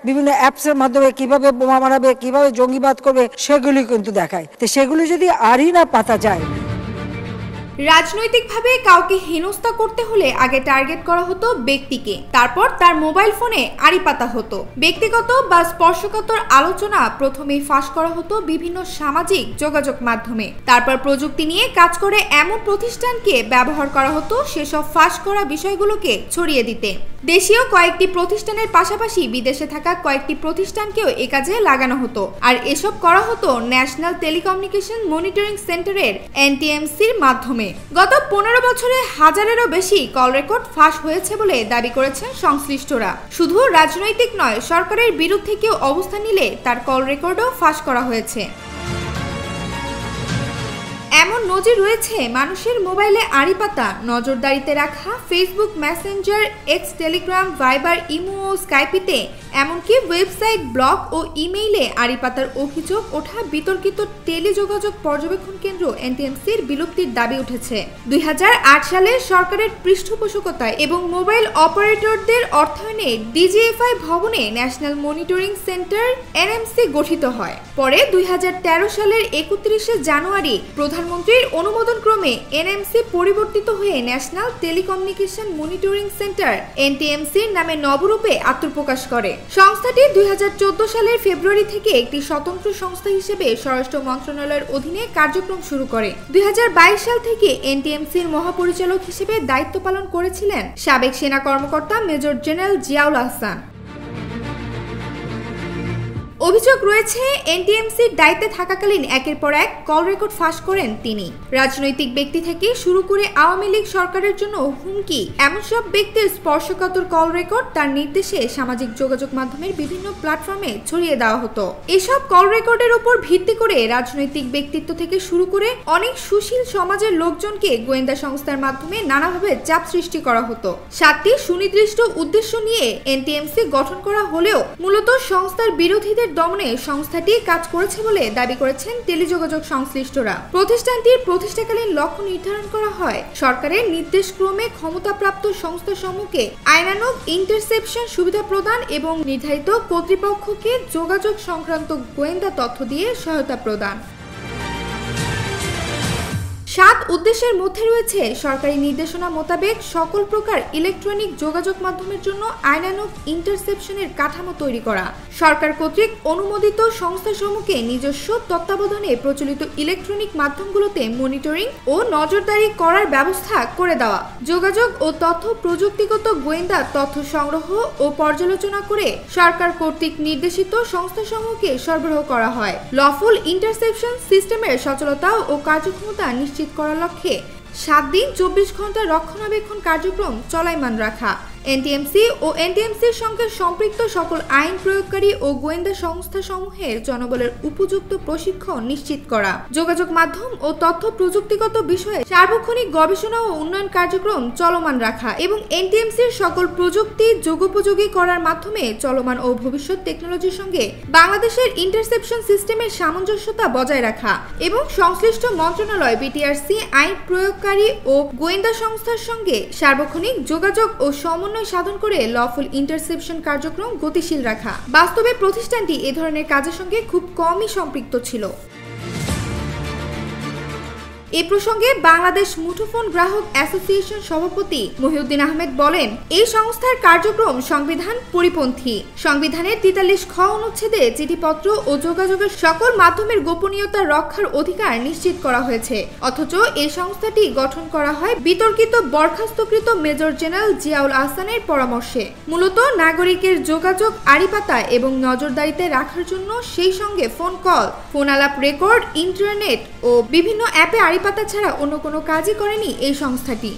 বিভিন্ন অ্যাপসের মাধ্যমে কিভাবে বোমা মারাবে, কিভাবে জঙ্গিবাদ করবে, সেগুলি কিন্তু দেখায়। তো সেগুলি যদি আরই না পাতা যায়। রাজনৈতিকভাবে কাউকে হেনস্থা করতে হলে আগে টার্গেট করা হতো ব্যক্তিকে, তারপর তার মোবাইল ফোনে আড়ি পাতা হতো। ব্যক্তিগত বা স্পর্শকাতর আলোচনা প্রথমেই ফাঁস করা হতো বিভিন্ন সামাজিক যোগাযোগ মাধ্যমে, তারপর প্রযুক্তি নিয়ে কাজ করে এমন প্রতিষ্ঠানকে ব্যবহার করা হতো সেসব ফাঁস করা বিষয়গুলোকে ছড়িয়ে দিতে। দেশীয় কয়েকটি প্রতিষ্ঠানের পাশাপাশি বিদেশে থাকা কয়েকটি প্রতিষ্ঠানকেও এ কাজে লাগানো হতো, আর এসব করা হতো ন্যাশনাল টেলিকমিউনিকেশন মনিটরিং সেন্টারের NTMCর মাধ্যমে। গত 15 বছরে হাজারেরও বেশি কল রেকর্ড ফাঁস হয়েছে বলে দাবি করেছেন সংশ্লিষ্টরা। শুধু রাজনৈতিক নয়, সরকারের বিরুদ্ধে কেউ অবস্থান নিলে তার কল রেকর্ডও ফাঁস করা হয়েছে। এমন নজির রয়েছে মানুষের মোবাইলে আড়ি পাতা, নজরদারিতে রাখা Facebook, Messenger, X, Telegram, Viber, imo ও স্কাইপিতে, এমনকি ওয়েবসাইট, ব্লগ ও ইমেইলে আড়ি পাতার অভিযোগ ওঠা বিতর্কিত টেলিযোগাযোগ পর্যবেক্ষণ কেন্দ্র NTMCর বিলুপ্তির দাবি উঠেছে। 2008 সালে সরকারের পৃষ্ঠপোষকতায় এবং মোবাইল অপারেটরদের অর্থায়নে DGFI ভবনে ন্যাশনাল মনিটরিং সেন্টার NMC গঠিত হয়। পরে 2013 সালের 31শে জানুয়ারি প্রধানমন্ত্রীর অনুমোদন ক্রমে NMC পরিবর্তিত হয়ে ন্যাশনাল টেলিকমিউনিকেশন মনিটরিং সেন্টার NTMCর নামে নবরূপে আত্মপ্রকাশ করে। সংস্থাটি 2014 সালের ফেব্রুয়ারি থেকে একটি স্বতন্ত্র সংস্থা হিসেবে স্বরাষ্ট্র মন্ত্রণালয়ের অধীনে কার্যক্রম শুরু করে। 2022 সাল থেকে NTMCর মহাপরিচালক হিসেবে দায়িত্ব পালন করেছিলেন সাবেক সেনা কর্মকর্তা মেজর জেনারেল জিয়াউল আহসান। অভিযোগ রয়েছে NTMCর দায়িত্বে থাকাকালীন একের পর এক কল রেকর্ড ফাঁস করেন তিনি। রাজনৈতিক ব্যক্তি থেকে শুরু করে আওয়ামী লীগ সরকারের জন্য হুমকি, এমন সব ব্যক্তির স্পর্শকাতর কল রেকর্ড তার নির্দেশে সামাজিক যোগাযোগ মাধ্যমের বিভিন্ন প্ল্যাটফর্মে ছড়িয়ে দেওয়া হতো। এসব কল রেকর্ডের উপর ভিত্তি করে রাজনৈতিক ব্যক্তিত্ব থেকে শুরু করে অনেক সুশীল সমাজের লোকজনকে গোয়েন্দা সংস্থার মাধ্যমে নানাভাবে চাপ সৃষ্টি করা হতো। 7টি সুনির্দিষ্ট উদ্দেশ্য নিয়ে NTMC গঠন করা হলেও মূলত সংস্থার বিরোধীদের দমনে সংস্থাটি কাজ করেছে বলে দাবি করেছেন টেলিযোগাযোগ সংশ্লিষ্টরা। প্রতিষ্ঠানটির প্রতিষ্ঠাকালীন লক্ষ্য নির্ধারণ করা হয় সরকারের নির্দেশক্রমে ক্ষমতাপ্রাপ্ত সংস্থাসমূহকে আইনানুগ ইন্টারসেপশন সুবিধা প্রদান এবং নির্ধারিত কর্তৃপক্ষকে যোগাযোগ সংক্রান্ত গোয়েন্দা তথ্য দিয়ে সহায়তা প্রদান। 7 উদ্দেশ্যের মধ্যে রয়েছে সরকারি নির্দেশনা মোতাবেক সকল প্রকার ইলেকট্রনিক যোগাযোগ মাধ্যমের জন্য আইনানুগ ইন্টারসেপশনের কাঠামো তৈরি করা, সরকার কর্তৃক অনুমোদিত সংস্থাসমূহকে নিজস্ব তত্ত্বাবধানে প্রচলিত ইলেকট্রনিক মাধ্যমগুলোতে মনিটরিং ও নজরদারি করার ব্যবস্থা করে দেওয়া, যোগাযোগ ও তথ্য প্রযুক্তিগত গোয়েন্দা তথ্য সংগ্রহ ও পর্যালোচনা করে সরকার কর্তৃক নির্দেশিত সংস্থাসমূহকে সরবরাহ করা হয়। লফুল ইন্টারসেপশন সিস্টেমের সচলতা ও কার্যক্ষমতা নিশ্চিত করার লক্ষ্যে 7 দিন 24 ঘন্টা রক্ষণাবেক্ষণ কার্যক্রম চলমান রাখা, NTMC ও NTMCর সঙ্গে সম্পৃক্ত সকল আইন প্রয়োগকারী ও গোয়েন্দা সংস্থাসমূহের জনবলের উপযুক্ত প্রশিক্ষণ নিশ্চিত করা, যোগাযোগ মাধ্যম ও তথ্য প্রযুক্তিগত বিষয়ে সার্বক্ষণিক গবেষণা ও উন্নয়ন কার্যক্রম চলমান রাখা এবং NTMCর সকল প্রযুক্তি যোগোপযোগী করার মাধ্যমে চলমান ও ভবিষ্যৎ টেকনোলজির সঙ্গে বাংলাদেশের ইন্টারসেপশন সিস্টেমের সামঞ্জস্যতা বজায় রাখা এবং সংশ্লিষ্ট মন্ত্রণালয় BTRC আইন প্রয়োগকারী ও গোয়েন্দা সংস্থার সঙ্গে সার্বক্ষণিক যোগাযোগ ও সমন্বয় সাধন করে লফুল ইন্টারসেপশন কার্যক্রম গতিশীল রাখা। বাস্তবে প্রতিষ্ঠানটি এ ধরনের কাজের সঙ্গে খুব কমই সম্পৃক্ত ছিল। এই প্রসঙ্গে বাংলাদেশ মুঠোফোন গ্রাহক অ্যাসোসিয়েশন সভাপতি মহিউদ্দিন আহমেদ বলেন, এই সংস্থার কার্যক্রম সংবিধান পরিপন্থী। সংবিধানের 43 খ অনুচ্ছেদে চিঠিপত্র ও যোগাযোগের সকল মাধ্যমের গোপনীয়তা রক্ষার অধিকার নিশ্চিত করা হয়েছে, অথচ এই সংস্থাটি গঠন করা হয় বিতর্কিত বরখাস্তকৃত মেজর জেনারেল জিয়াউল আহসানের পরামর্শে। মূলত নাগরিকের যোগাযোগ আড়ি পাতা এবং নজরদারিতে রাখার জন্য, সেই সঙ্গে ফোন কল, ফোন আলাপ রেকর্ড, ইন্টারনেট ও বিভিন্ন অ্যাপে আড়ি পাতা ছাড়া অন্য কোনো কাজই করেনি এই সংস্থাটি।